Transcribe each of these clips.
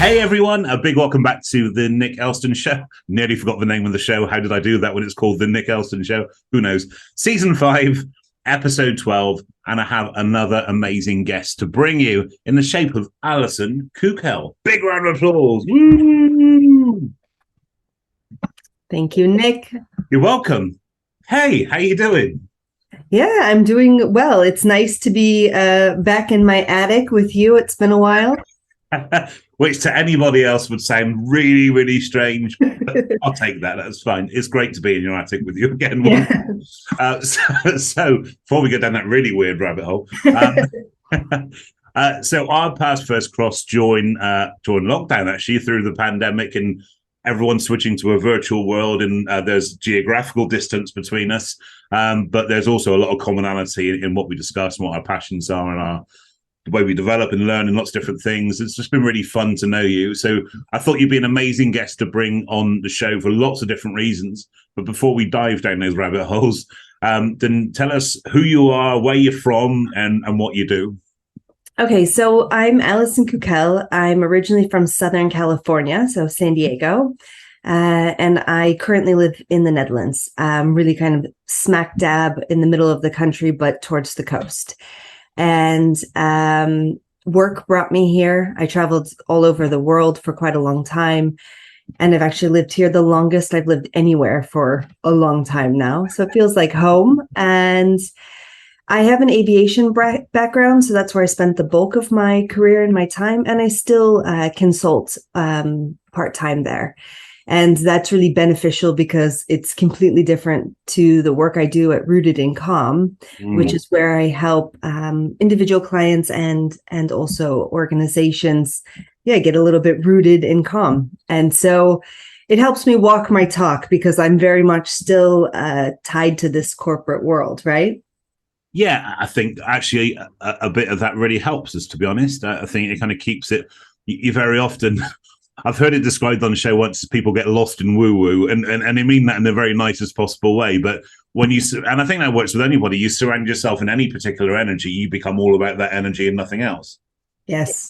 Hey everyone, a big welcome back to the Nick Elston Show. Nearly forgot the name of the show. How did I do that when it's called the Nick Elston Show? Who knows? Season 5, episode 12, and I have another amazing guest to bring you in the shape of Allyson Kukel. Big round of applause. Woo! Thank you, Nick. You're welcome. Hey, how you doing? Yeah, I'm doing well. It's nice to be back in my attic with you. It's been a while. Which to anybody else would sound really, really strange. But I'll take that. That's fine. It's great to be in your attic with you again. Yeah. So before we go down that really weird rabbit hole, so our paths first crossed during lockdown, actually, through the pandemic, and everyone's switching to a virtual world, and there's geographical distance between us, but there's also a lot of commonality in what we discuss and what our passions are and the way we develop and learn and lots of different things. It's just been really fun to know you. So I thought you'd be an amazing guest to bring on the show for lots of different reasons. But before we dive down those rabbit holes, then tell us who you are, where you're from, and what you do. Okay, so I'm Allyson Kukel. I'm originally from Southern California, so San Diego. And I currently live in the Netherlands, really kind of smack dab in the middle of the country, but towards the coast. And work brought me here. I traveled all over the world for quite a long time. And I've actually lived here the longest I've lived anywhere for a long time now. So it feels like home. And I have an aviation background. So that's where I spent the bulk of my career and my time. And I still consult part-time there. And that's really beneficial because it's completely different to the work I do at Rooted in Calm, which is where I help individual clients and also organizations, get a little bit rooted in calm. And so it helps me walk my talk because I'm very much still tied to this corporate world, right? Yeah, I think actually a bit of that really helps us, to be honest. I think it kind of keeps it, you very often... I've heard it described on the show once, people get lost in woo-woo, and I mean that in the very nicest possible way. But when and I think that works with anybody, you surround yourself in any particular energy, you become all about that energy and nothing else. Yes,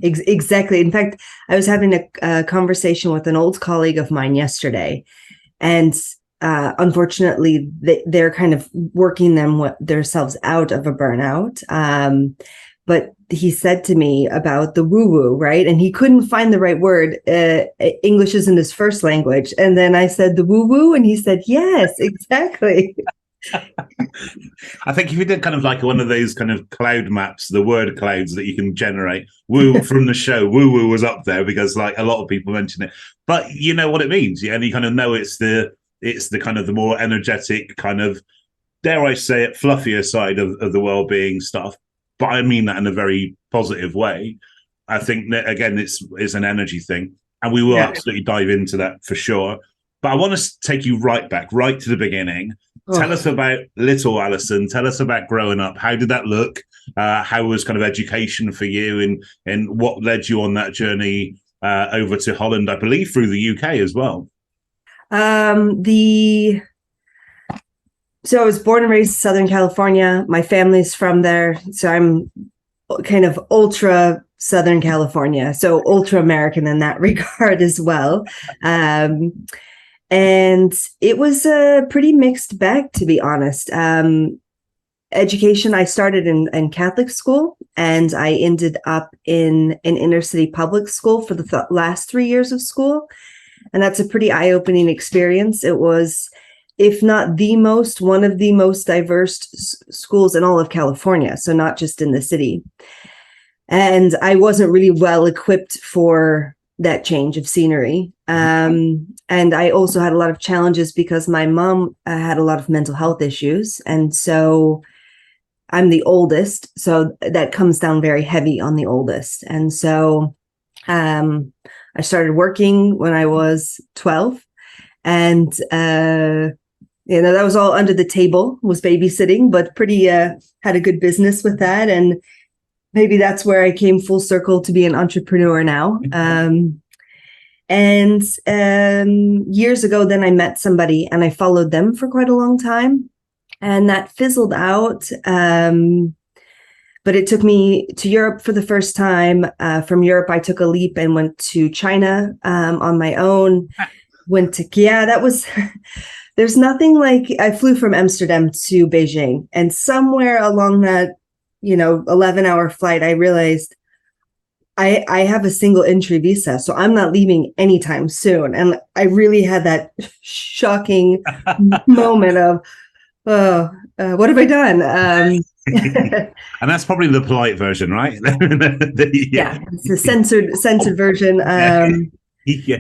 exactly. In fact, I was having a conversation with an old colleague of mine yesterday, and unfortunately, they're kind of working themselves out of a burnout. But he said to me about the woo-woo, right? And he couldn't find the right word. English isn't his first language. And then I said the woo-woo, and he said, yes, exactly. I think if you did kind of like one of those kind of cloud maps, the word clouds that you can generate, woo from the show, woo-woo was up there because like a lot of people mention it. But you know what it means, yeah? And you kind of know it's the kind of the more energetic kind of, dare I say it, fluffier side of the well-being stuff. But I mean that in a very positive way. I think that, again, it's an energy thing. And we will absolutely dive into that for sure. But I want to take you right back, right to the beginning. Oh. Tell us about little Allyson. Tell us about growing up. How did that look? How was kind of education for you? And what led you on that journey over to Holland, I believe, through the UK as well? So I was born and raised in Southern California. My family's from there. So I'm kind of ultra Southern California. So ultra American in that regard as well. And it was a pretty mixed bag, to be honest. Education, I started in Catholic school, and I ended up in an inner city public school for the last 3 years of school. And that's a pretty eye-opening experience. It was, if not one of the most diverse schools in all of California. So not just in the city. And I wasn't really well equipped for that change of scenery. And I also had a lot of challenges because my mom had a lot of mental health issues. And so I'm the oldest. So that comes down very heavy on the oldest. And so I started working when I was 12. And that was all under the table, was babysitting, but pretty had a good business with that. And maybe that's where I came full circle to be an entrepreneur now. And years ago, then I met somebody and I followed them for quite a long time. And that fizzled out. but it took me to Europe for the first time. From Europe, I took a leap and went to China on my own. That was, there's nothing like, I flew from Amsterdam to Beijing, and somewhere along that, 11-hour flight, I realized I have a single entry visa, so I'm not leaving anytime soon. And I really had that shocking moment of, what have I done? And that's probably the polite version, right? Yeah, it's a censored version. Yeah.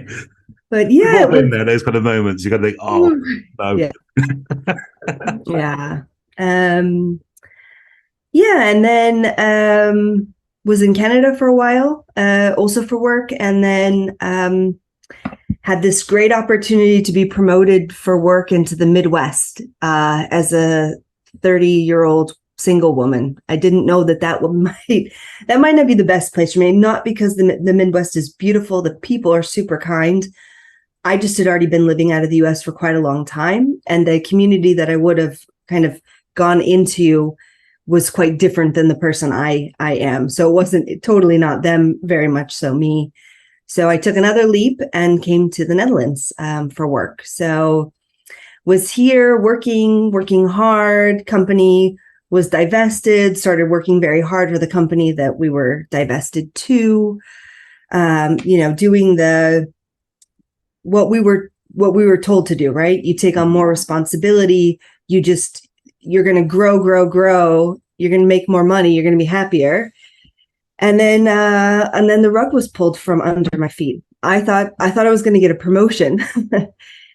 But yeah, been there, those kind of moments. You got to think, oh, no. Yeah. Yeah. Yeah. And then was in Canada for a while, also for work. And then had this great opportunity to be promoted for work into the Midwest as a 30-year-old single woman. I didn't know that might not be the best place for me, not because the Midwest is beautiful. The people are super kind. I just had already been living out of the US for quite a long time. And the community that I would have kind of gone into was quite different than the person I am. So it wasn't totally not them, very much so me. So I took another leap and came to the Netherlands for work. So was here working hard. Company was divested, started working very hard for the company that we were divested to, doing what we were told to do, right? You take on more responsibility. You're going to grow. You're going to make more money. You're going to be happier. And then the rug was pulled from under my feet. I thought I was going to get a promotion,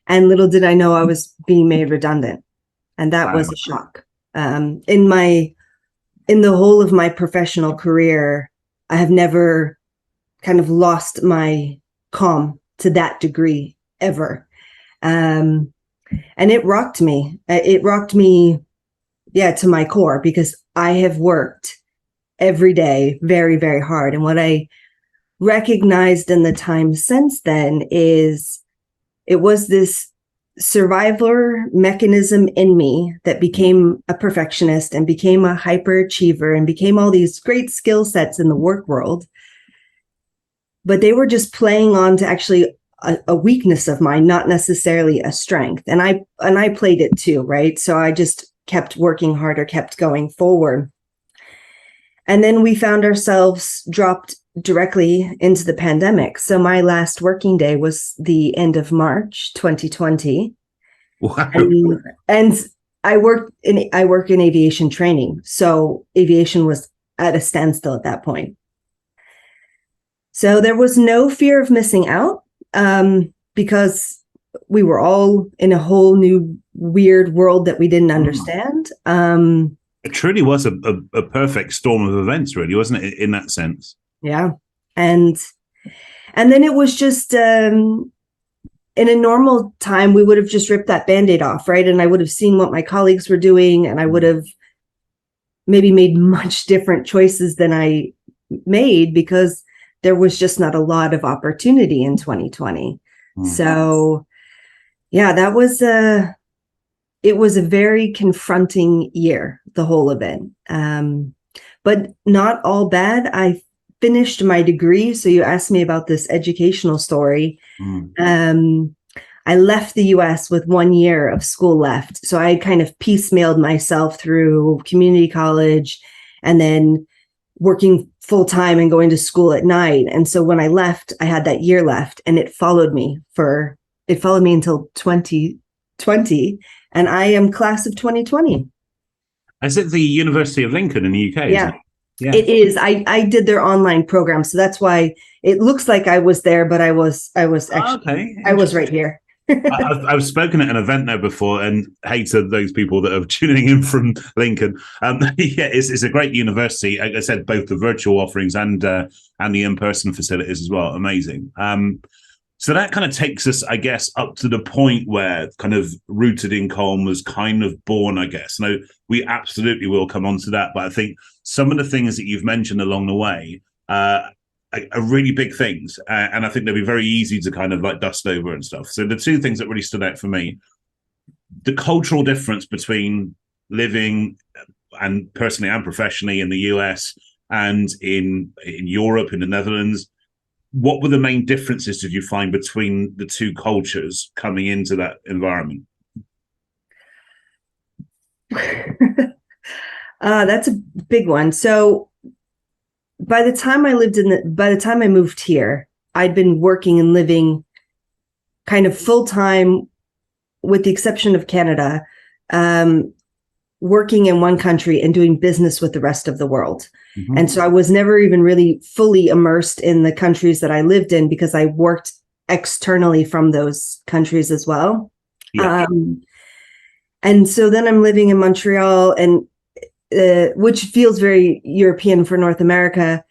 and little did I know I was being made redundant, and that was a shock. In the whole of my professional career, I have never kind of lost my calm to that degree ever. And it rocked me. To my core, because I have worked every day very, very hard. And what I recognized in the time since then is it was this survivor mechanism in me that became a perfectionist and became a hyperachiever and became all these great skill sets in the work world. But they were just playing on to actually a weakness of mine, not necessarily a strength. And I played it too, right? So I just kept working harder, kept going forward. And then we found ourselves dropped directly into the pandemic. So my last working day was the end of March 2020. Wow. And I work in aviation training. So aviation was at a standstill at that point. So there was no fear of missing out, because we were all in a whole new weird world that we didn't understand. It truly was a perfect storm of events, really, wasn't it, in that sense? Yeah. And then it was just, in a normal time, we would have just ripped that Band-Aid off, right? And I would have seen what my colleagues were doing, and I would have maybe made much different choices than I made, because there was just not a lot of opportunity in 2020. So yeah, it was a very confronting year, the whole of it. But not all bad. I finished my degree. So you asked me about this educational story. I left the US with 1 year of school left. So I kind of piecemealed myself through community college and then working full time and going to school at night. And so when I left, I had that year left, and it followed me until 2020. And I am class of 2020. Is it the University of Lincoln in the UK? Yeah. Isn't it? Yeah, it is. I did their online program. So that's why it looks like I was there, but I was actually, I was right here. I've spoken at an event now before, and hey to those people that are tuning in from Lincoln. Yeah, it's a great university. Like I said, both the virtual offerings and the in-person facilities as well. Amazing. So that kind of takes us, I guess, up to the point where kind of Rooted in Calm was kind of born, I guess. Now, we absolutely will come on to that, but I think some of the things that you've mentioned along the way are really big things. And I think they'll be very easy to kind of like dust over and stuff. So the two things that really stood out for me, the cultural difference between living and personally and professionally in the US and in Europe, in the Netherlands. What were the main differences did you find between the two cultures coming into that environment? That's a big one. So by the time I moved here, I'd been working and living kind of full time, with the exception of Canada, working in one country and doing business with the rest of the world. Mm-hmm. And so I was never even really fully immersed in the countries that I lived in, because I worked externally from those countries as well. Yeah. And so then I'm living in Montreal, and which feels very European for North America,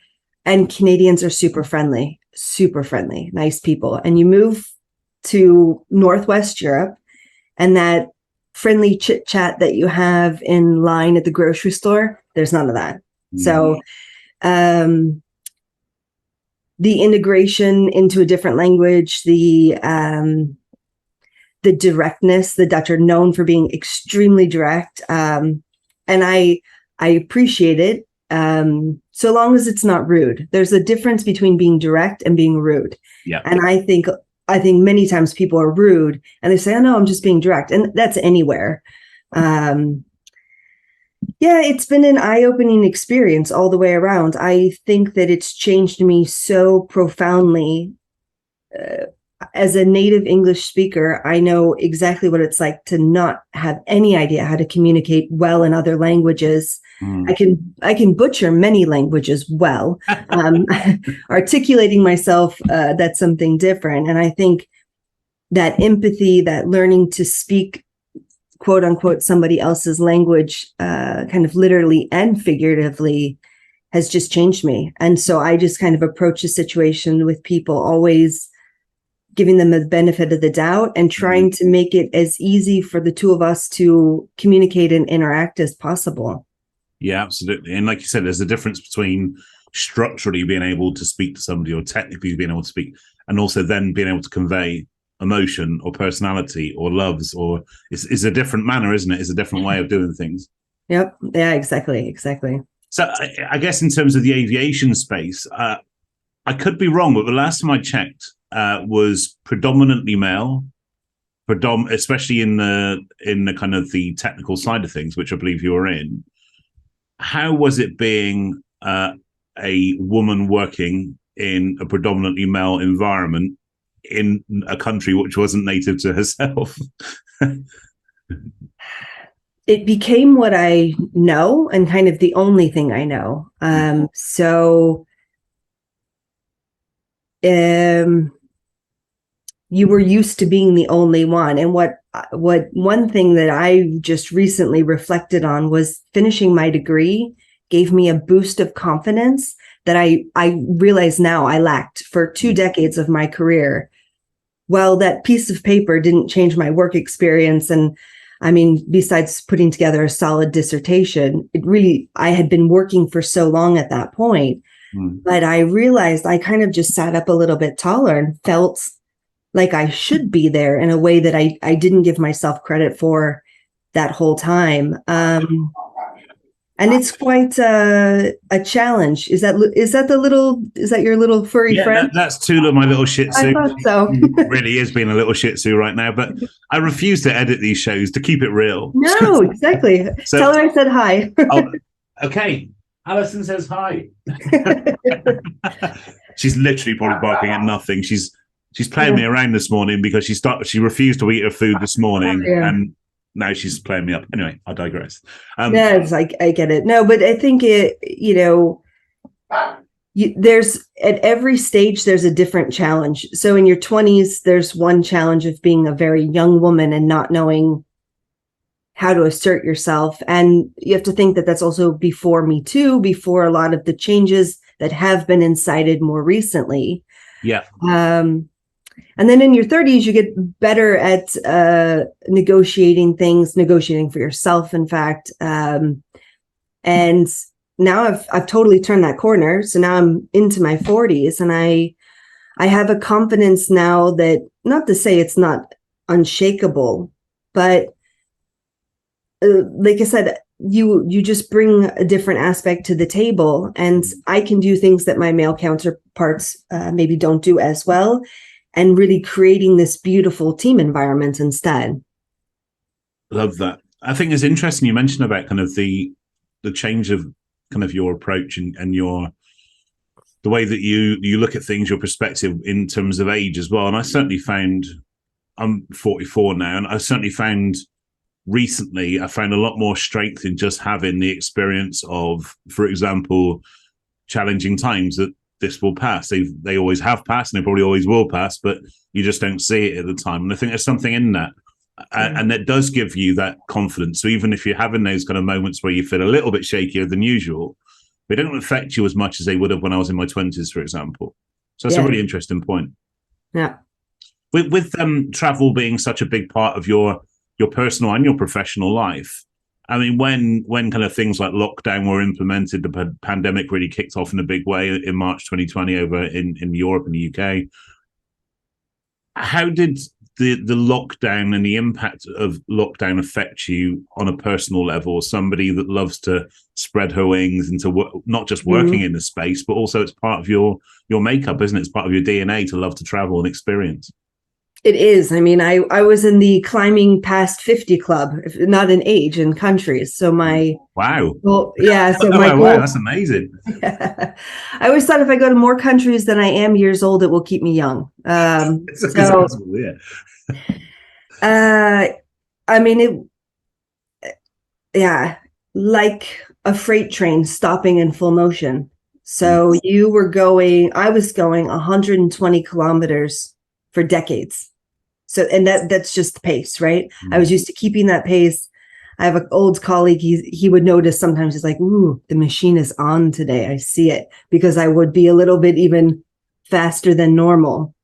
and Canadians are super friendly, nice people. And you move to Northwest Europe, and that friendly chit chat that you have in line at the grocery store, there's none of that. Mm-hmm. So the integration into a different language, the directness, the Dutch are known for being extremely direct. And I appreciate it, so long as it's not rude. There's a difference between being direct and being rude. Yeah. And I think many times people are rude and they say, oh no, I'm just being direct. And that's anywhere. Yeah, it's been an eye-opening experience all the way around. I think that it's changed me so profoundly. As a native English speaker, I know exactly what it's like to not have any idea how to communicate well in other languages. Mm. I can butcher many languages well. Articulating myself, that's something different. And I think that empathy, that learning to speak, quote unquote, somebody else's language, kind of literally and figuratively, has just changed me. And so I just kind of approach a situation with people always giving them the benefit of the doubt and trying to make it as easy for the two of us to communicate and interact as possible. Yeah, absolutely. And like you said, there's a difference between structurally being able to speak to somebody or technically being able to speak, and also then being able to convey emotion or personality or loves, or it's a different manner, isn't it? It's a different way of doing things. Yep. Yeah, exactly. So I guess in terms of the aviation space, I could be wrong, but the last time I checked, was predominantly male, especially in the kind of the technical side of things, which I believe you were in. How was it being a woman working in a predominantly male environment in a country which wasn't native to herself? It became what I know, and kind of the only thing I know. You were used to being the only one. And what one thing that I just recently reflected on was finishing my degree gave me a boost of confidence that I realize now I lacked for 2 decades of my career. Well, that piece of paper didn't change my work experience. And I mean, besides putting together a solid dissertation, I had been working for so long at that point. But I realized I kind of just sat up a little bit taller and felt like I should be there in a way that I didn't give myself credit for that whole time. And it's quite a challenge. Is that your little furry friend? That's Tula, my little Shih Tzu. I thought so. Really is being a little Shih Tzu right now, but I refuse to edit these shows to keep it real. No, exactly. So, tell her I said hi. Okay. Allyson says hi. She's literally probably barking at nothing. She's playing me around this morning because she refused to eat her food this morning, and now she's playing me up. Anyway, I digress. It's like, I get it. No, but I think there's at every stage there's a different challenge. So in your 20s, there's one challenge of being a very young woman and not knowing how to assert yourself. And you have to think that that's also before Me Too, before a lot of the changes that have been incited more recently. Yeah. And then in your 30s, you get better at negotiating for yourself, in fact. And now I've totally turned that corner. So now I'm into my 40s, and I have a confidence now that, not to say it's not unshakable, but like I said, you just bring a different aspect to the table, and I can do things that my male counterparts maybe don't do as well, and really creating this beautiful team environment instead. Love that. I think it's interesting you mentioned about kind of the change of kind of your approach and your the way that you look at things, your perspective in terms of age as well. And I certainly found, I'm 44 now, and I certainly found recently I found a lot more strength in just having the experience of, for example, challenging times that this will pass. They always have passed, and they probably always will pass, but you just don't see it at the time. And I think there's something in that. And that does give you that confidence. So even if you're having those kind of moments where you feel a little bit shakier than usual, they don't affect you as much as they would have when I was in my 20s, for example. So that's a really interesting point. Yeah. With travel being such a big part of your personal and your professional life, I mean, when kind of things like lockdown were implemented, the pandemic really kicked off in a big way in March 2020 over in Europe and the UK. How did the lockdown and the impact of lockdown affect you on a personal level? Somebody that loves to spread her wings into not just working in the space, but also it's part of your makeup, isn't it? It's part of your DNA to love to travel and experience. It is. I mean, I was in the climbing past 50 club, not in age, in countries. So my wow, yeah. So my wow, that's amazing. Yeah. I always thought if I go to more countries than I am years old, it will keep me young. So I mean, like a freight train stopping in full motion. So I was going 120 kilometers for decades. So, and that's just the pace, right? I was used to keeping that pace. I have an old colleague. He would notice sometimes. He's like, "Ooh, the machine is on today. I see it," because I would be a little bit even faster than normal.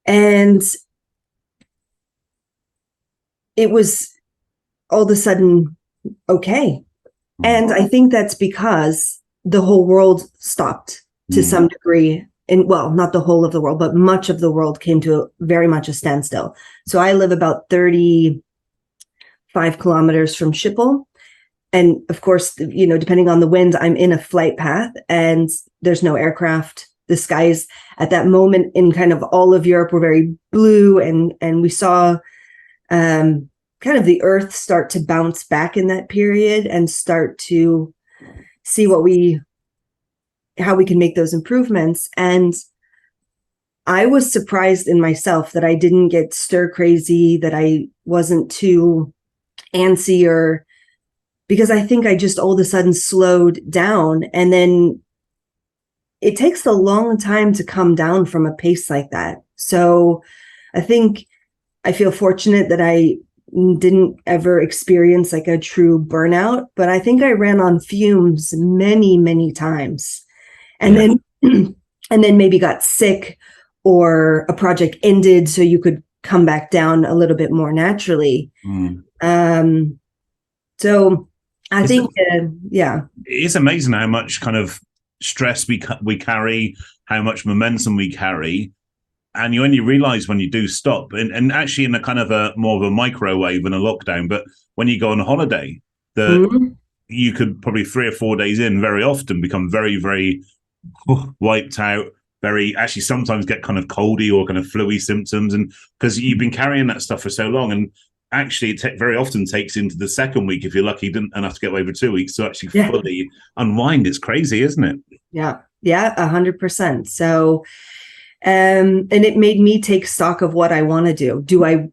And it was all of a sudden okay. And I think that's because the whole world stopped to some degree. And well, not the whole of the world, but much of the world came to very much a standstill. So I live about 35 kilometers from Schiphol. And of course, depending on the wind, I'm in a flight path and there's no aircraft. The skies at that moment in kind of all of Europe were very blue. And we saw kind of the earth start to bounce back in that period and start to see how we can make those improvements. And I was surprised in myself that I didn't get stir crazy, that I wasn't too antsy, because I think I just all of a sudden slowed down. And then it takes a long time to come down from a pace like that. So I think I feel fortunate that I didn't ever experience like a true burnout, but I think I ran on fumes many, many times. And then maybe got sick or a project ended so you could come back down a little bit more naturally. So I think, it's amazing how much kind of stress we carry, how much momentum we carry. And you only realize when you do stop, and actually in a kind of a more of a microwave in a lockdown, but when you go on a holiday, you could probably 3 or 4 days in very often become very, very wiped out, actually sometimes get kind of coldy or kind of flu-y symptoms, and because you've been carrying that stuff for so long. And actually it very often takes into the second week, if you're lucky enough to get away for 2 weeks, to actually fully unwind. It's crazy, isn't it? Yeah 100%. So and it made me take stock of what I want to do. Do I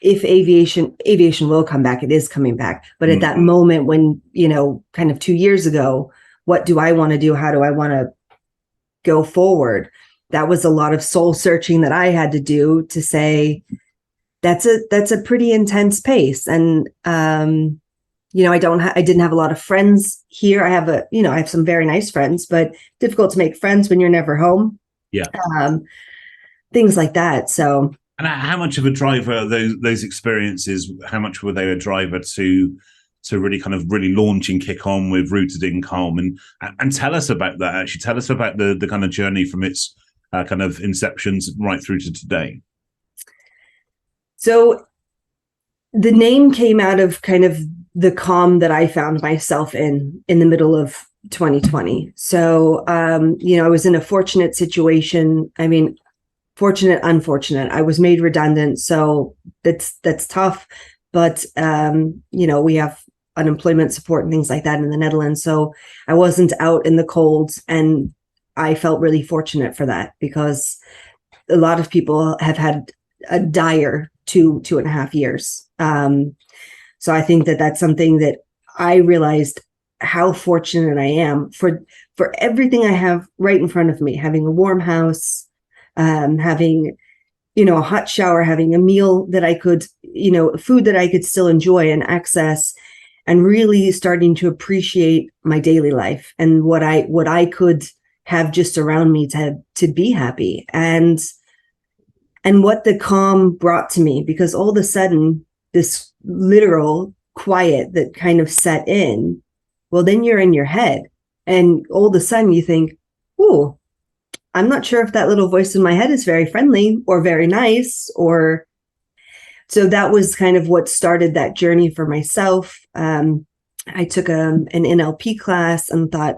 if aviation will come back, it is coming back, but at that moment when kind of 2 years ago, what do I want to do? How do I want to go forward? That was a lot of soul searching that I had to do to say, that's a pretty intense pace. And, I didn't have a lot of friends here. I have I have some very nice friends, but difficult to make friends when you're never home. Yeah. Things like that. So. And how much of a driver those experiences, how much were they a driver to really kind of really launch and kick on with Rooted in Calm? And tell us about that, actually. Tell us about the kind of journey from its kind of inceptions right through to today. So the name came out of kind of the calm that I found myself in the middle of 2020. So, I was in a fortunate situation. I mean, fortunate, unfortunate. I was made redundant, so that's tough. But we have unemployment support and things like that in the Netherlands. So I wasn't out in the cold, and I felt really fortunate for that, because a lot of people have had a dire 2.5 years. So I think that that's something that I realized how fortunate I am for everything I have right in front of me, having a warm house, having, a hot shower, having a meal that I could, food that I could still enjoy and access, and really starting to appreciate my daily life and what I could have just around me to be happy, and what the calm brought to me, because all of a sudden this literal quiet that kind of set in, well, then you're in your head, and all of a sudden you think, "Ooh, I'm not sure if that little voice in my head is very friendly or very nice," or so that was kind of what started that journey for myself. I took an NLP class and thought,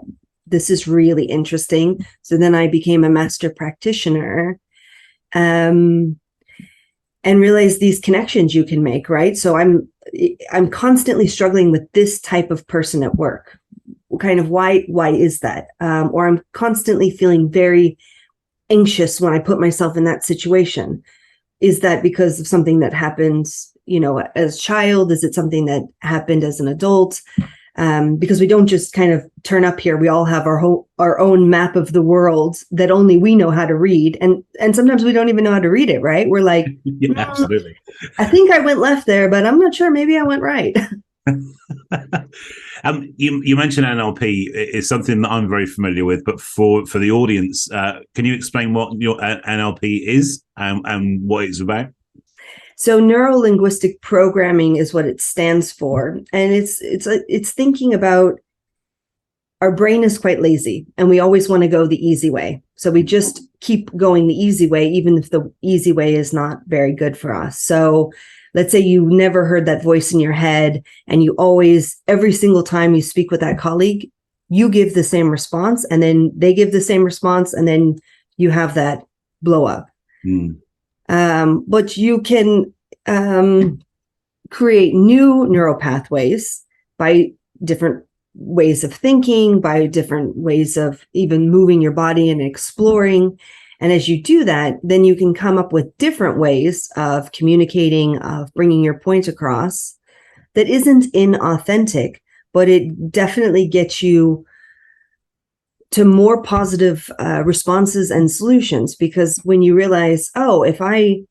this is really interesting. So then I became a master practitioner, and realized these connections you can make, right? So I'm constantly struggling with this type of person at work. Kind of why is that? Or I'm constantly feeling very anxious when I put myself in that situation. Is that because of something that happened, as a child? Is it something that happened as an adult? Because we don't just kind of turn up here. We all have our own map of the world that only we know how to read. And sometimes we don't even know how to read it, right? We're like, Yeah, absolutely. I think I went left there, but I'm not sure. Maybe I went right. You mentioned NLP is something that I'm very familiar with, but for the audience, can you explain what your NLP is and what it's about? So neuro-linguistic programming is what it stands for. And it's thinking about, our brain is quite lazy, and we always want to go the easy way. So we just keep going the easy way, even if the easy way is not very good for us. So let's say you never heard that voice in your head, and you always, every single time you speak with that colleague, you give the same response, and then they give the same response, and then you have that blow up. But you can create new neural pathways by different ways of thinking, by different ways of even moving your body and exploring. And as you do that, then you can come up with different ways of communicating, of bringing your point across that isn't inauthentic, but it definitely gets you to more positive responses and solutions. Because when you realize, oh, if I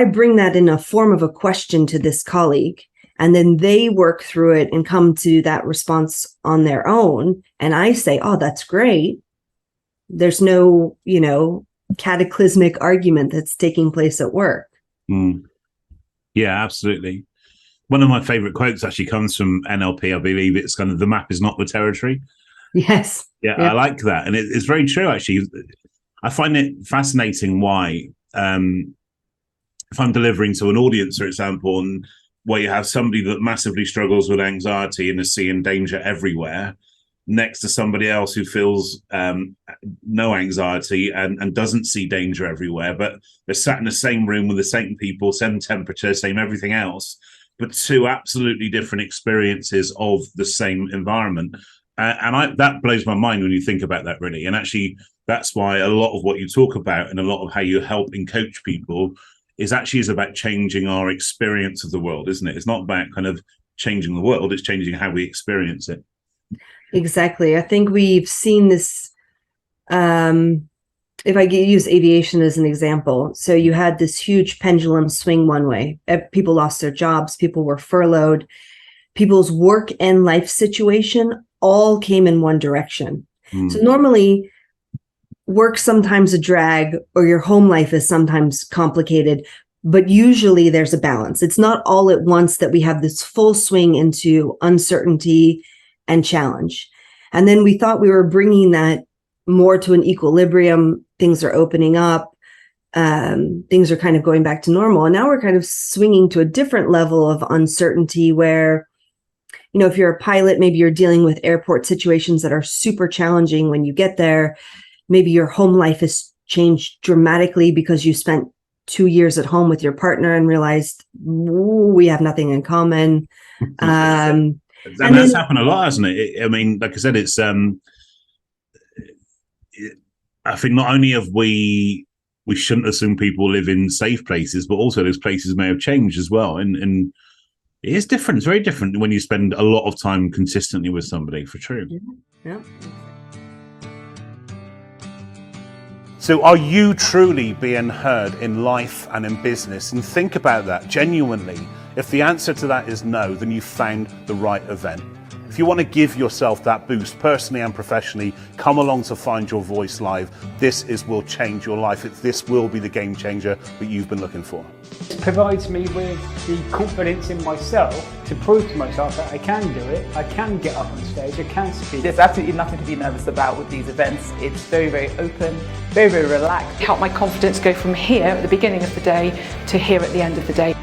bring that in a form of a question to this colleague, and then they work through it and come to that response on their own, and I say, oh, that's great. There's no, cataclysmic argument that's taking place at work. Yeah, absolutely. One of my favorite quotes actually comes from NLP. I believe it's kind of, the map is not the territory. Yes. Yeah, I like that. And it's very true, actually. I find it fascinating why, if I'm delivering to an audience, for example, and where you have somebody that massively struggles with anxiety and is seeing danger everywhere, next to somebody else who feels no anxiety and doesn't see danger everywhere, but they're sat in the same room with the same people, same temperature, same everything else, but two absolutely different experiences of the same environment. That blows my mind when you think about that, really. And actually, that's why a lot of what you talk about and a lot of how you help and coach people is about changing our experience of the world, isn't it? It's not about kind of changing the world, it's changing how we experience it. Exactly. I think we've seen this, if I use aviation as an example. So you had this huge pendulum swing one way. People lost their jobs, people were furloughed, people's work and life situation all came in one direction. So normally, work's sometimes a drag, or your home life is sometimes complicated, but usually there's a balance. It's not all at once that we have this full swing into uncertainty and challenge. And then we thought we were bringing that more to an equilibrium. Things are opening up. Things are kind of going back to normal. And now we're kind of swinging to a different level of uncertainty, where if you're a pilot, maybe you're dealing with airport situations that are super challenging when you get there. Maybe your home life has changed dramatically because you spent 2 years at home with your partner and realized we have nothing in common. And that's happened a lot, hasn't it? I mean, like I said, it's I think not only have we shouldn't assume people live in safe places, but also those places may have changed as well. And it is different. It's very different when you spend a lot of time consistently with somebody, for true. Yeah. So are you truly being heard in life and in business? And think about that genuinely. If the answer to that is no, then you've found the right event. If you want to give yourself that boost personally and professionally, come along to Find Your Voice Live. This will change your life. This will be the game changer that you've been looking for. It provides me with the confidence in myself to prove to myself that I can do it, I can get up on stage, I can speak. There's absolutely nothing to be nervous about with these events. It's very, very open, very, very relaxed. Help my confidence go from here at the beginning of the day to here at the end of the day.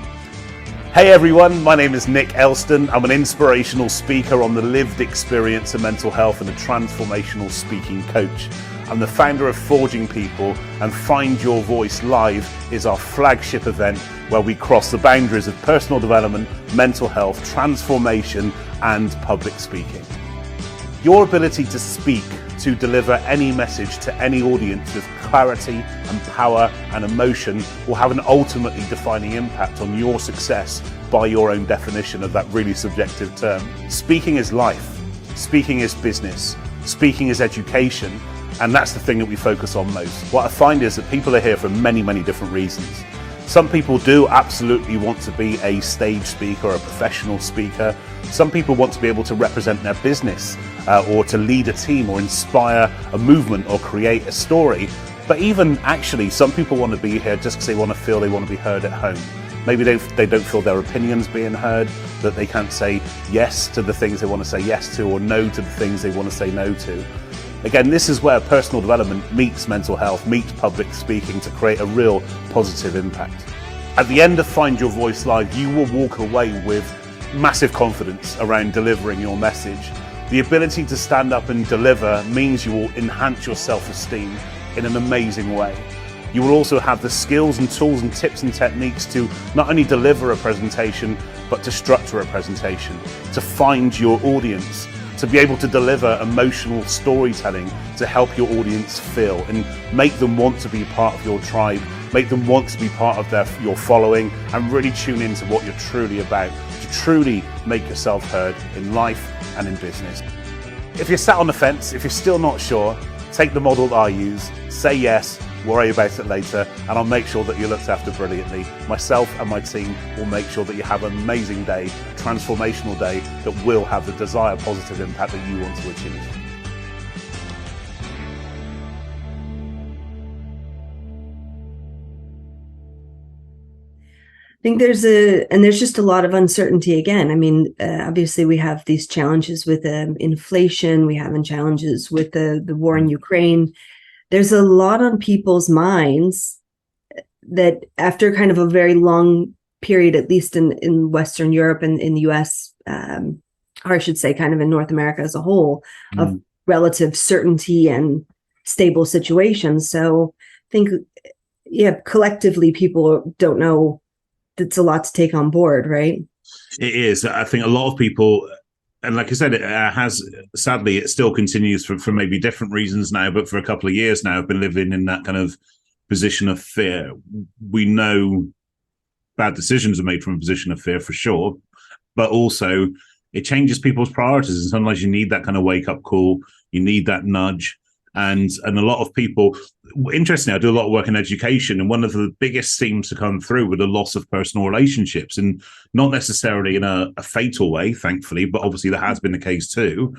Hey everyone, my name is Nick Elston. I'm an inspirational speaker on the lived experience of mental health and a transformational speaking coach. I'm the founder of Forging People, and Find Your Voice Live is our flagship event where we cross the boundaries of personal development, mental health, transformation, and public speaking. Your ability to speak, to deliver any message to any audience with clarity and power and emotion will have an ultimately defining impact on your success by your own definition of that really subjective term. Speaking is life, speaking is business, speaking is education, and that's the thing that we focus on most. What I find is that people are here for many, many different reasons. Some people do absolutely want to be a stage speaker or a professional speaker. Some people want to be able to represent their business or to lead a team or inspire a movement or create a story. But even actually, some people want to be here just because they want to be heard at home. Maybe they don't feel their opinions being heard, that they can't say yes to the things they want to say yes to or no to the things they want to say no to. Again, this is where personal development meets mental health, meets public speaking to create a real positive impact. At the end of Find Your Voice Live, you will walk away with massive confidence around delivering your message. The ability to stand up and deliver means you will enhance your self-esteem in an amazing way. You will also have the skills and tools and tips and techniques to not only deliver a presentation, but to structure a presentation, to find your audience, to be able to deliver emotional storytelling to help your audience feel and make them want to be part of your tribe, make them want to be part of your following, and really tune into what you're truly about, to truly make yourself heard in life and in business. If you're sat on the fence, if you're still not sure, take the model that I use, say yes, worry about it later, and I'll make sure that you're looked after brilliantly. Myself and my team will make sure that you have an amazing day, transformational day that will have the desired positive impact that you want to achieve. I think there's just a lot of uncertainty again. I mean, obviously we have these challenges with inflation, we have challenges with the war in Ukraine. There's a lot on people's minds that after kind of a very long period, at least in Western Europe and in the US, or I should say kind of in North America as a whole, of relative certainty and stable situations. So I think, collectively people don't know. It's a lot to take on board, right? It is. I think a lot of people, and like I said, it has, sadly, it still continues for maybe different reasons now, but for a couple of years now, I've been living in that kind of position of fear. We know bad decisions are made from a position of fear for sure, but also it changes people's priorities. And sometimes you need that kind of wake up call. You need that nudge. And a lot of people, interestingly, I do a lot of work in education, and one of the biggest themes to come through with the loss of personal relationships, and not necessarily in a fatal way, thankfully, but obviously that has been the case too,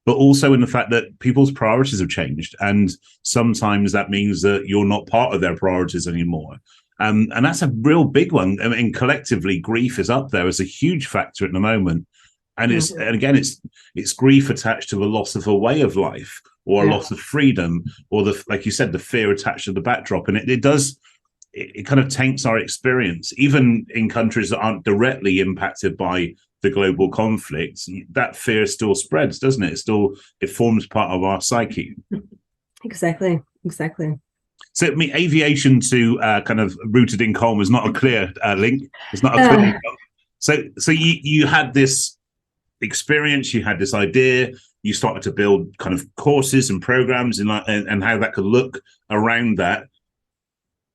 but also in the fact that people's priorities have changed. And sometimes that means that you're not part of their priorities anymore. And that's a real big one. I mean, collectively, grief is up there as a huge factor at the moment. And it's grief attached to the loss of a way of life, or a loss of freedom, or like you said, the fear attached to the backdrop. And it kind of taints our experience, even in countries that aren't directly impacted by the global conflict, that fear still spreads, doesn't it? It forms part of our psyche. Exactly. So, I mean, aviation to kind of rooted in calm is not a clear link. It's not a clear. So you had this experience, you had this idea, you started to build kind of courses and programs and how that could look around that.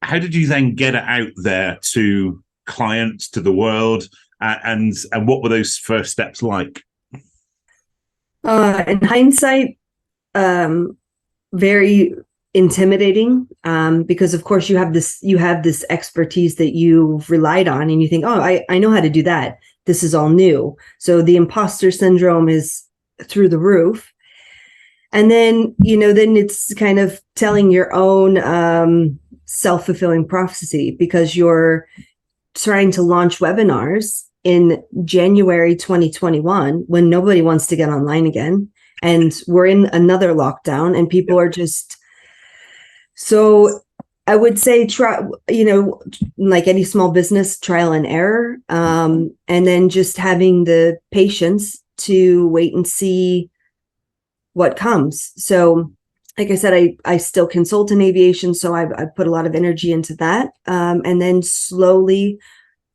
How did you then get it out there to clients, to the world, and what were those first steps like? In hindsight, very intimidating, because of course you have this expertise that you've relied on, and you think, oh, I know how to do that. This is all new. So the imposter syndrome is through the roof. And then, then it's kind of telling your own self-fulfilling prophecy, because you're trying to launch webinars in January 2021 when nobody wants to get online again. And we're in another lockdown and people are just, so I would say try, like any small business, trial and error. And then just having the patience to wait and see what comes. So like I said, I still consult in aviation, so I put a lot of energy into that. And then slowly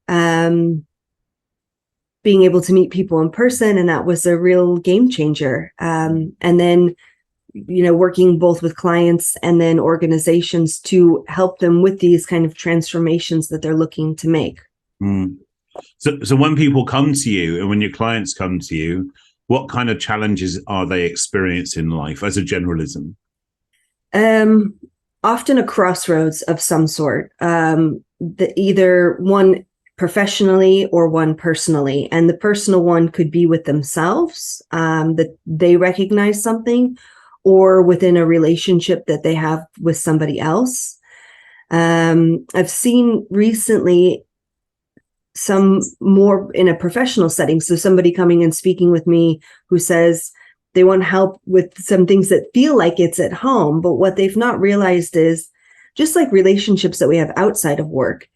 being able to meet people in person, and that was a real game changer. And then, working both with clients and then organizations to help them with these kind of transformations that they're looking to make. So when people come to you and when your clients come to you, what kind of challenges are they experiencing in life as a generalism? Often a crossroads of some sort, either one professionally or one personally. And the personal one could be with themselves, that they recognize something, or within a relationship that they have with somebody else. I've seen recently some more in a professional setting. So somebody coming and speaking with me who says they want help with some things that feel like it's at home, but what they've not realized is, just like relationships that we have outside of work,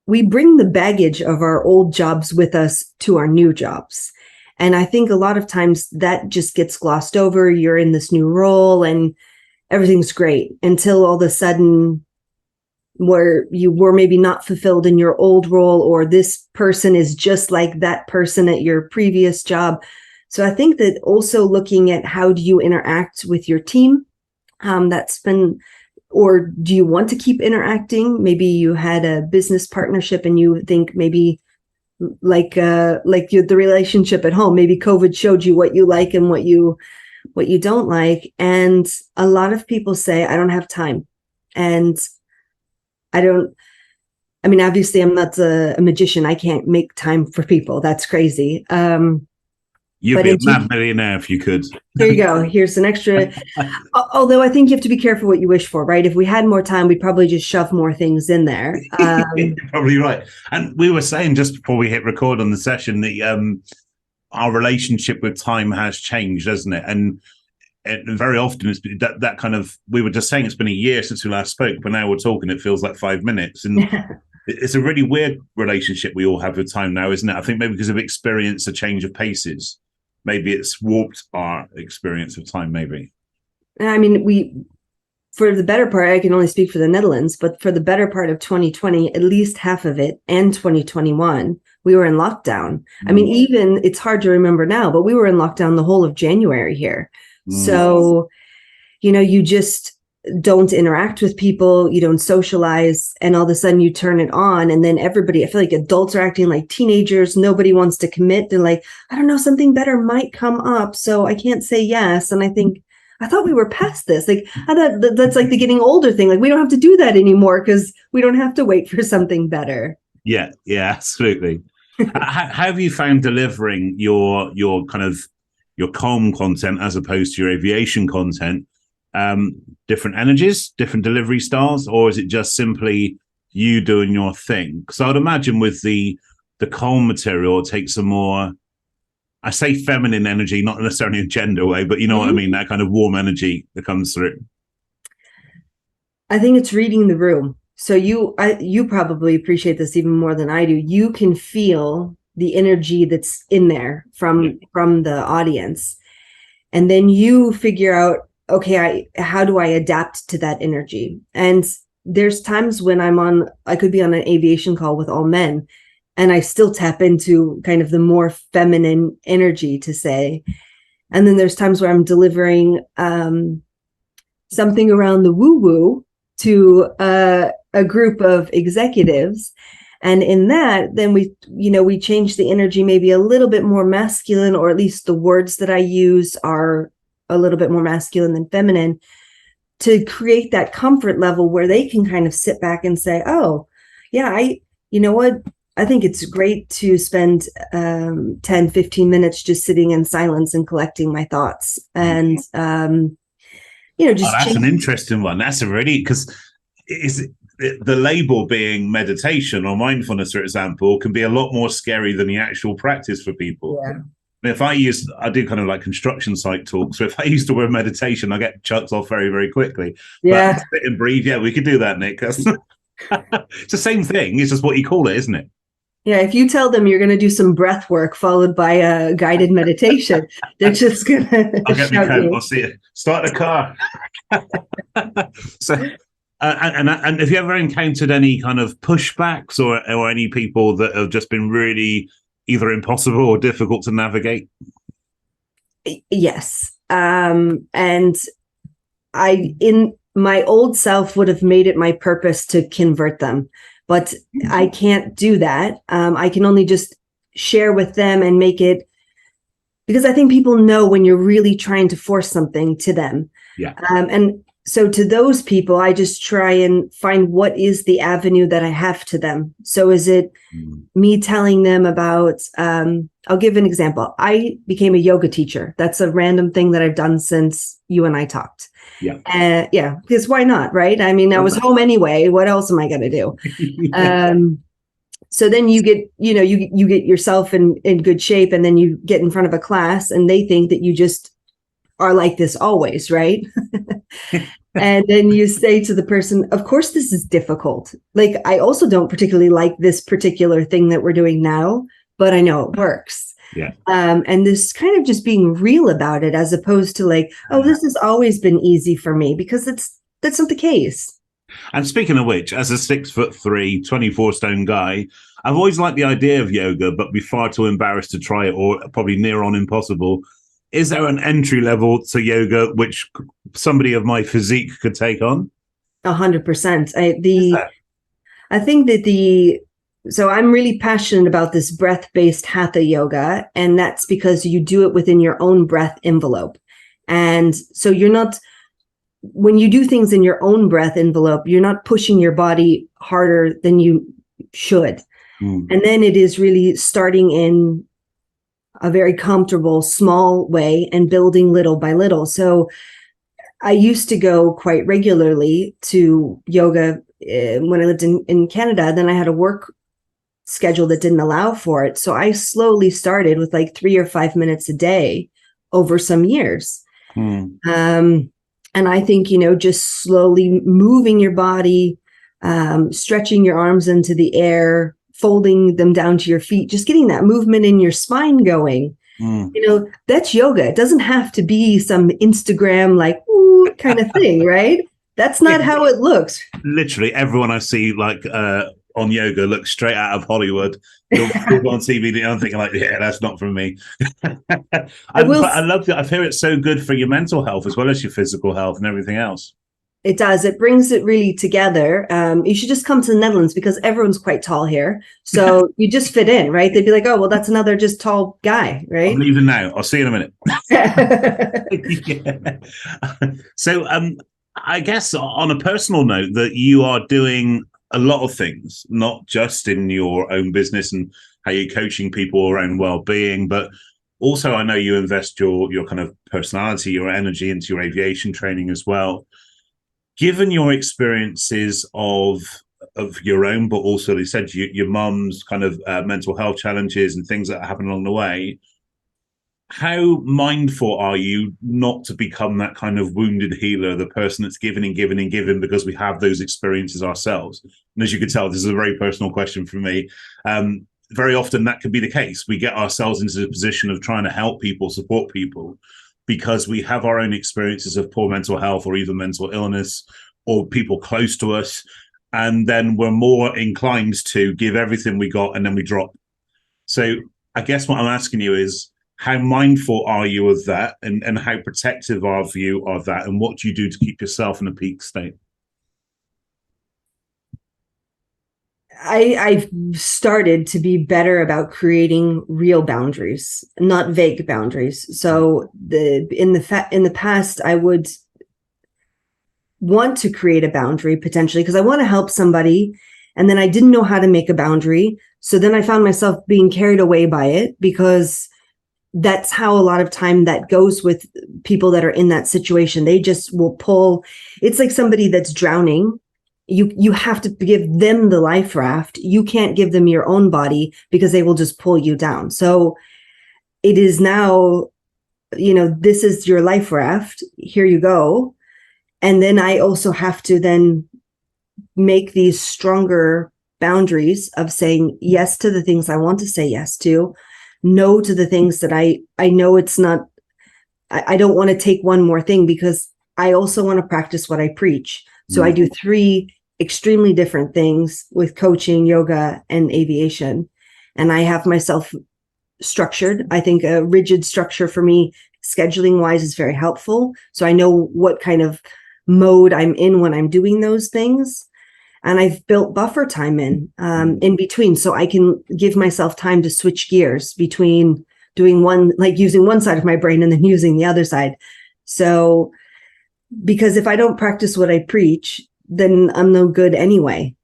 we bring the baggage of our old jobs with us to our new jobs. And I think a lot of times that just gets glossed over. You're in this new role and everything's great until all of a sudden where you were maybe not fulfilled in your old role, or this person is just like that person at your previous job. So I think that also looking at how do you interact with your team, or do you want to keep interacting? Maybe you had a business partnership and you think maybe the relationship at home, maybe COVID showed you what you like and what you don't like. And a lot of people say, I don't have time. And obviously I'm not a magician. I can't make time for people. That's crazy. You'd be a mad millionaire if you could. There you go. Here's an extra. Although I think you have to be careful what you wish for, right? If we had more time, we'd probably just shove more things in there. You're probably right. And we were saying just before we hit record on the session that our relationship with time has changed, hasn't it? And very often it's that kind of, we were just saying it's been a year since we last spoke, but now we're talking, it feels like 5 minutes. And it's a really weird relationship we all have with time now, isn't it? I think maybe because of experience, a change of paces. Maybe it's warped our experience of time, maybe. I mean, for the better part, I can only speak for the Netherlands, but for the better part of 2020, at least half of it, and 2021, we were in lockdown. I mean, even, it's hard to remember now, but we were in lockdown the whole of January here. So, you just don't interact with people, you don't socialize, and all of a sudden you turn it on, and then everybody, I feel like adults are acting like teenagers. Nobody wants to commit. They're like, I don't know, something better might come up, so I can't say yes. And I think, I thought we were past this. Like, I thought that's like the getting older thing. Like, we don't have to do that anymore because we don't have to wait for something better. Yeah, absolutely. How have you found delivering your kind of your calm content as opposed to your aviation content? Different energies, different delivery styles, or is it just simply you doing your thing? Because I would imagine with the calm material, it takes a more, I say feminine energy, not necessarily in a gender way, but you know what I mean, that kind of warm energy that comes through. I think it's reading the room. So you probably appreciate this even more than I do. You can feel the energy that's in there from the audience. And then you figure out, okay, how do I adapt to that energy? And there's times when I could be on an aviation call with all men, and I still tap into kind of the more feminine energy to say. And then there's times where I'm delivering something around the woo-woo to a group of executives. And in that, then we change the energy, maybe a little bit more masculine, or at least the words that I use are a little bit more masculine than feminine, to create that comfort level where they can kind of sit back and say, oh, yeah, you know what? I think it's great to spend 10, 15 minutes just sitting in silence and collecting my thoughts. And, that's an interesting one. That's a really, because the label being meditation or mindfulness, for example, can be a lot more scary than the actual practice for people. Yeah. If I do kind of like construction site talks, so if I use the word meditation, I get chucked off very, very quickly. Yeah. But sit and breathe, we could do that, Nick. It's the same thing. It's just what you call it, isn't it? Yeah, if you tell them you're going to do some breath work followed by a guided meditation, they're just going to I'll get my coat. I'll see it. Start the car. So, and have you ever encountered any kind of pushbacks or any people that have just been really either impossible or difficult to navigate? Yes. And in my old self would have made it my purpose to convert them. But I can't do that. I can only just share with them and make it, because I think people know when you're really trying to force something to them. Yeah. And so to those people, I just try and find what is the avenue that I have to them. So is it me telling them about, I'll give an example. I became a yoga teacher. That's a random thing that I've done since you and I talked. Yeah. Because why not, right? I mean, I was home anyway. What else am I going to do? So then you get, you get yourself in good shape, and then you get in front of a class and they think that you just are like this always, right? And then you say to the person, of course, this is difficult. Like, I also don't particularly like this particular thing that we're doing now, but I know it works. Yeah. And this kind of just being real about it, as opposed to like, oh, this has always been easy for me, because that's not the case. And speaking of which, as a 6'3", 24-stone guy, I've always liked the idea of yoga, but be far too embarrassed to try it, or probably near on impossible. Is there an entry level to yoga which somebody of my physique could take on? 100%. I think that so I'm really passionate about this breath-based hatha yoga, and that's because you do it within your own breath envelope. And so when you do things in your own breath envelope, you're not pushing your body harder than you should. And then it is really starting in a very comfortable, small way and building little by little. So I used to go quite regularly to yoga when I lived in Canada. Then I had a work schedule that didn't allow for it. So I slowly started with like 3 or 5 minutes a day over some years. And I think, just slowly moving your body, stretching your arms into the air, folding them down to your feet, just getting that movement in your spine going. That's yoga. It doesn't have to be some Instagram like ooh kind of thing, right? That's not how it looks. Literally everyone I see on yoga looks straight out of Hollywood. You'll go on TV and I'm thinking like, yeah, that's not from me. I love that. I feel it's so good for your mental health as well as your physical health and everything else. It does. It brings it really together. You should just come to the Netherlands, because everyone's quite tall here. So you just fit in, right? They'd be like, oh, well, that's another just tall guy, right? I'm leaving now. I'll see you in a minute. Yeah. So I guess on a personal note, that you are doing a lot of things, not just in your own business and how you're coaching people around well-being, but also I know you invest your kind of personality, your energy into your aviation training as well. Given your experiences of your own, but also, they said your mum's kind of mental health challenges and things that happen along the way, how mindful are you not to become that kind of wounded healer, the person that's giving and giving and giving because we have those experiences ourselves? And as you can tell, this is a very personal question for me. very often that could be the case. We get ourselves into the position of trying to help people, support people, because we have our own experiences of poor mental health or even mental illness or people close to us. And then we're more inclined to give everything we got and then we drop. So I guess what I'm asking you is, how mindful are you of that, and how protective are you of that, and what do you do to keep yourself in a peak state? I've started to be better about creating real boundaries, not vague boundaries. So in the past, I would want to create a boundary potentially because I want to help somebody, and then I didn't know how to make a boundary. So then I found myself being carried away by it, because that's how a lot of time that goes with people that are in that situation. They just will pull. It's like somebody that's drowning. You have to give them the life raft. You can't give them your own body, because they will just pull you down. So it is now, this is your life raft. Here you go. And then I also have to then make these stronger boundaries of saying yes to the things I want to say yes to, no to the things that I know it's not, I don't want to take one more thing, because I also want to practice what I preach. So I do 3 extremely different things with coaching, yoga, and aviation. And I have myself structured. I think a rigid structure for me, scheduling wise, is very helpful. So I know what kind of mode I'm in when I'm doing those things. And I've built buffer time in between, so I can give myself time to switch gears between doing one, like using one side of my brain and then using the other side. So, because if I don't practice what I preach, then I'm no good anyway.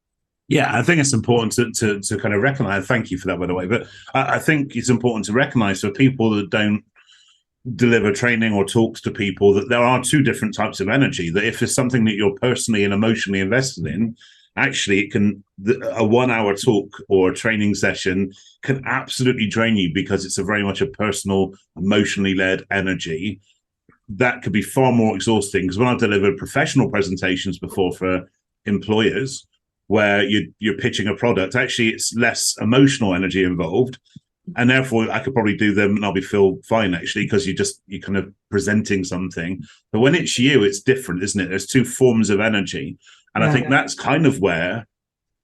Yeah, I think it's important to kind of recognize. Thank you for that, by the way. But I think it's important to recognize for people that don't deliver training or talks to people that there are 2 different types of energy. That if there's something that you're personally and emotionally invested in, actually it can, a 1-hour talk or a training session can absolutely drain you, because it's a very much a personal, emotionally led energy that could be far more exhausting. Because when I've delivered professional presentations before for employers where you're pitching a product, actually it's less emotional energy involved, and therefore I could probably do them and I'll feel fine, actually, because you're kind of presenting something. But when it's you, it's different, isn't it? There's 2 forms of energy. And I think that's kind of where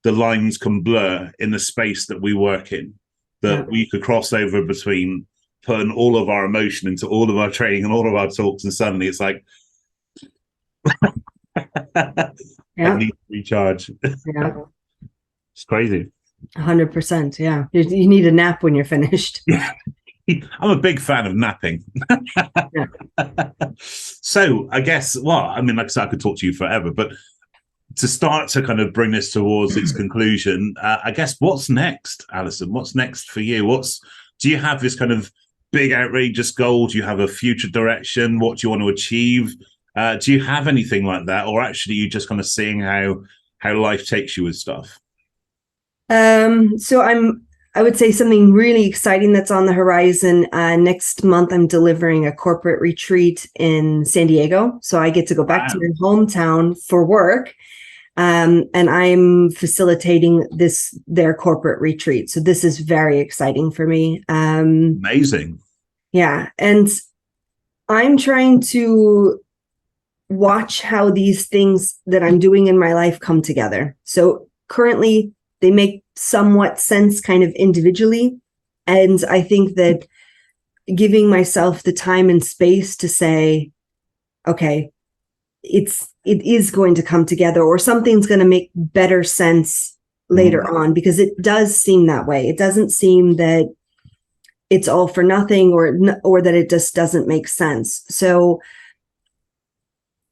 the lines can blur in the space that we work in, that we could cross over between putting all of our emotion into all of our training and all of our talks, and suddenly it's like, I need to recharge. It's crazy. 100%. Yeah. You need a nap when you're finished. Yeah. I'm a big fan of napping. So I guess, like I said, I could talk to you forever, but to start to kind of bring this towards its conclusion, I guess, what's next, Allyson? What's next for you? Do you have this kind of big, outrageous goal? Do you have a future direction? What do you want to achieve? Do you have anything like that? Or actually you just kind of seeing how life takes you with stuff? So I would say something really exciting that's on the horizon. Next month, I'm delivering a corporate retreat in San Diego. So I get to go back to my hometown for work. And I'm facilitating their corporate retreat. So this is very exciting for me. Amazing. Yeah. And I'm trying to watch how these things that I'm doing in my life come together. So currently they make somewhat sense kind of individually. And I think that giving myself the time and space to say, okay, it is going to come together, or something's going to make better sense later on, because it does seem that way. It doesn't seem that it's all for nothing, or that it just doesn't make sense. So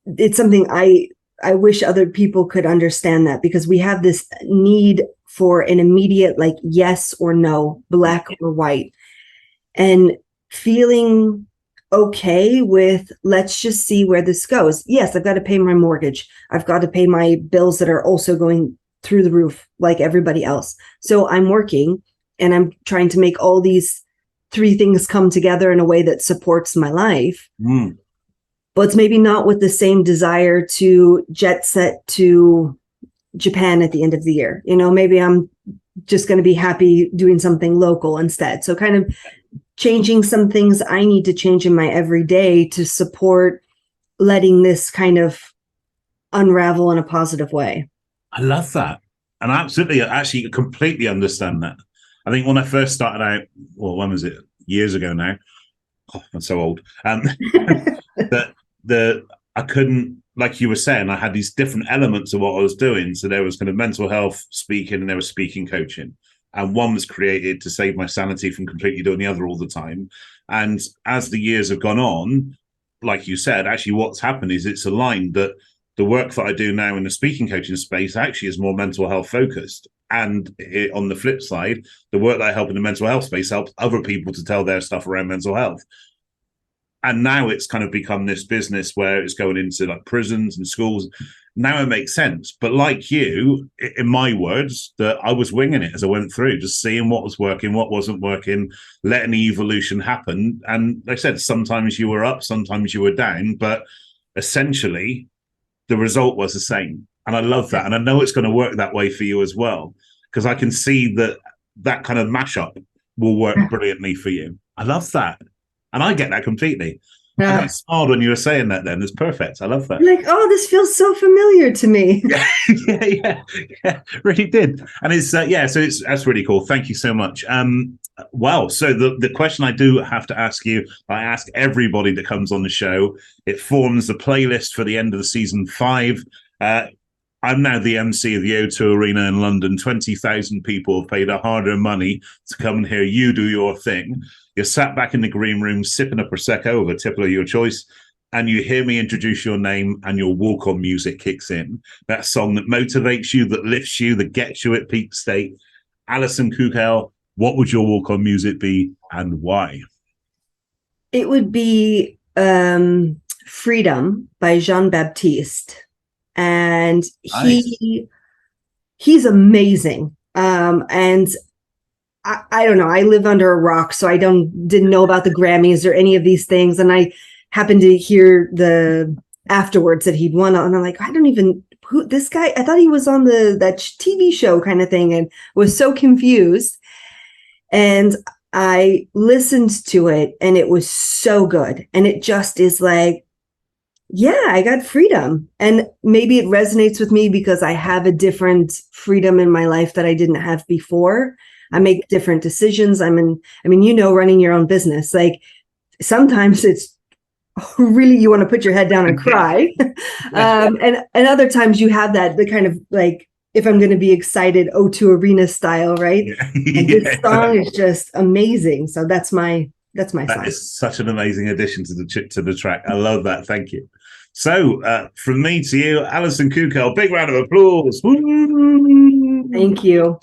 it's something I wish other people could understand, that because we have this need for an immediate, like, yes or no, black or white, and feeling okay with, let's just see where this goes. Yes, I've got to pay my mortgage. I've got to pay my bills that are also going through the roof like everybody else. So I'm working and I'm trying to make all these 3 things come together in a way that supports my life. But it's maybe not with the same desire to jet set to Japan at the end of the year. Maybe I'm just going to be happy doing something local instead. So kind of changing some things I need to change in my everyday to support letting this kind of unravel in a positive way. I love that. And I absolutely, actually completely understand that. I think when I first started out, well, when was it? Years ago now. Oh, I'm so old. I couldn't, like you were saying, I had these different elements of what I was doing. So there was kind of mental health speaking and there was speaking coaching. And one was created to save my sanity from completely doing the other all the time. And as the years have gone on, like you said, actually what's happened is it's aligned that the work that I do now in the speaking coaching space actually is more mental health focused. And on the flip side, the work that I help in the mental health space helps other people to tell their stuff around mental health. And now it's kind of become this business where it's going into like prisons and schools. Now it makes sense. But like you, in my words, that I was winging it as I went through, just seeing what was working, what wasn't working, letting the evolution happen. And like I said, sometimes you were up, sometimes you were down, but essentially the result was the same. And I love that. And I know it's going to work that way for you as well, because I can see that that kind of mashup will work brilliantly for you. I love that. And I get that completely. Yeah. I smiled when you were saying that then. It's perfect. I love that. Like, oh, this feels so familiar to me. yeah, really did. And it's, so that's really cool. Thank you so much. Well, so the question I do have to ask you, I ask everybody that comes on the show, it forms the playlist for the end of the season 5. I'm now the MC of the O2 Arena in London. 20,000 people have paid a hard-earned money to come and hear you do your thing. You're sat back in the green room sipping a Prosecco of a tipple of your choice, and you hear me introduce your name and your walk-on music kicks in. That song that motivates you, that lifts you, that gets you at peak state. Allyson Kukel, what would your walk-on music be and why? It would be Freedom by Jean-Baptiste. And he's amazing. And I don't know, I live under a rock, so I didn't know about the Grammys or any of these things. And I happened to hear the afterwards that he'd won, and I'm like, I don't even, who this guy, I thought he was on that TV show kind of thing, and was so confused. And I listened to it and it was so good. And it just is like, yeah, I got freedom. And maybe it resonates with me because I have a different freedom in my life that I didn't have before. I make different decisions. running your own business. Like sometimes it's really, you want to put your head down and cry. And other times you have the kind of like, if I'm going to be excited, O2 Arena style, right? And this song is just amazing. So that's my song. That is such an amazing addition to the track. I love that. Thank you. So from me to you, Allyson Kukel, big round of applause. Thank you.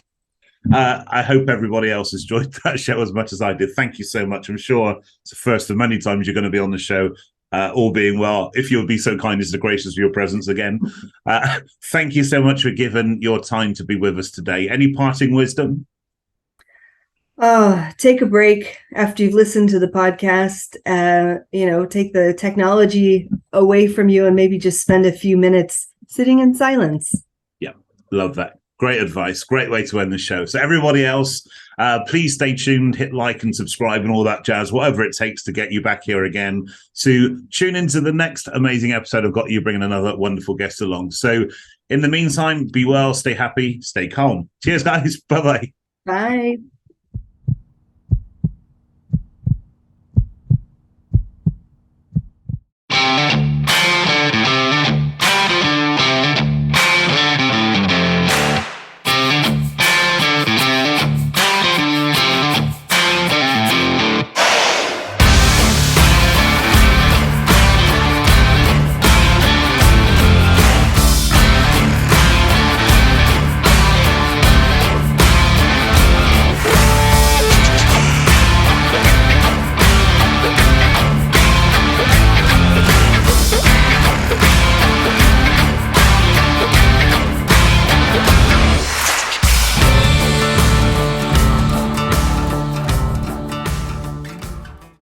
I hope everybody else enjoyed that show as much as I did. Thank you so much. I'm sure it's the first of many times you're going to be on the show. All being well, if you'll be so kind as to grace us with your presence again. Thank you so much for giving your time to be with us today. Any parting wisdom? Take a break after you've listened to the podcast. Take the technology away from you and maybe just spend a few minutes sitting in silence. Yeah, love that. Great advice. Great way to end the show. So everybody else, please stay tuned, hit like and subscribe and all that jazz, whatever it takes to get you back here again, to tune into the next amazing episode. I've got you bringing another wonderful guest along. So in the meantime, be well, stay happy, stay calm. Cheers, guys. Bye-bye. Bye.